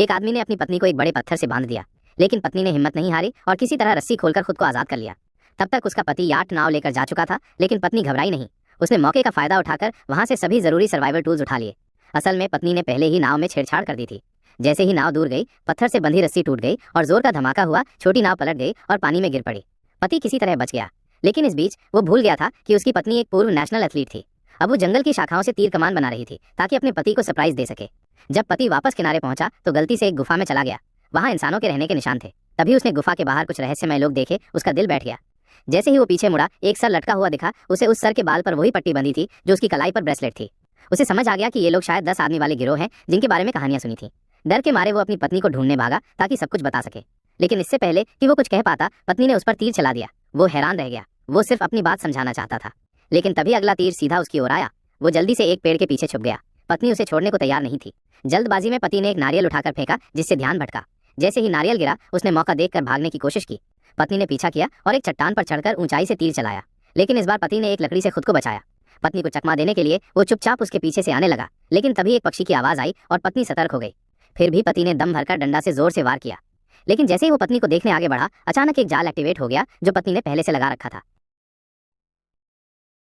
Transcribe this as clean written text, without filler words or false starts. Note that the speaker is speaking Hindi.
एक आदमी ने अपनी पत्नी को एक बड़े पत्थर से बांध दिया, लेकिन पत्नी ने हिम्मत नहीं हारी और किसी तरह रस्सी खोलकर खुद को आजाद कर लिया। तब तक उसका पति याट नाव लेकर जा चुका था, लेकिन पत्नी घबराई नहीं। उसने मौके का फायदा उठाकर वहां से सभी जरूरी सर्वाइवल टूल्स उठा लिए। असल में पत्नी ने पहले ही नाव में छेड़छाड़ कर दी थी। जैसे ही नाव दूर गई, पत्थर से बंधी रस्सी टूट गई और जोर का धमाका हुआ। छोटी नाव पलट गई और पानी में गिर पड़ी। पति किसी तरह बच गया, लेकिन इस बीच वो भूल गया था कि उसकी पत्नी एक पूर्व नेशनल एथलीट थी। अब वो जंगल की शाखाओं से तीर कमान बना रही थी ताकि अपने पति को सरप्राइज दे सके। जब पति वापस किनारे पहुंचा तो गलती से एक गुफा में चला गया। वहां इंसानों के रहने के निशान थे। तभी उसने गुफा के बाहर कुछ रहस्यमय लोग देखे। उसका दिल बैठ गया। जैसे ही वो पीछे मुड़ा, एक सर लटका हुआ दिखा। उसे उस सर के बाल पर वही पट्टी बंधी थी जो उसकी कलाई पर ब्रेसलेट थी। उसे समझ आ गया कि ये लोग शायद 10 आदमी वाले गिरोह हैं जिनके बारे में कहानियां सुनी थी। डर के मारे वो अपनी पत्नी को ढूंढने भागा ताकि सब कुछ बता सके, लेकिन इससे पहले कि वो कुछ कह पाता, पत्नी ने उस पर तीर चला दिया। वो हैरान रह गया। वो सिर्फ अपनी बात समझाना चाहता था, लेकिन तभी अगला तीर सीधा उसकी ओर आया। वो जल्दी से एक पेड़ के पीछे छुप गया। पत्नी उसे छोड़ने को तैयार नहीं थी। जल्दबाजी में पति ने एक नारियल उठाकर फेंका, जिससे ध्यान भटका। जैसे ही नारियल गिरा, उसने मौका देखकर भागने की कोशिश की। पत्नी ने पीछा किया और एक चट्टान पर चढ़कर ऊंचाई से तीर चलाया, लेकिन इस बार पति ने एक लकड़ी से खुद को बचाया। पत्नी को चकमा देने के लिए वो चुपचाप उसके पीछे से आने लगा, लेकिन तभी एक पक्षी की आवाज आई और पत्नी सतर्क हो गई। फिर भी पति ने दम भरकर डंडा से जोर से वार किया, लेकिन जैसे ही वो पत्नी को देखने आगे बढ़ा, अचानक एक जाल एक्टिवेट हो गया जो पत्नी ने पहले से लगा रखा था।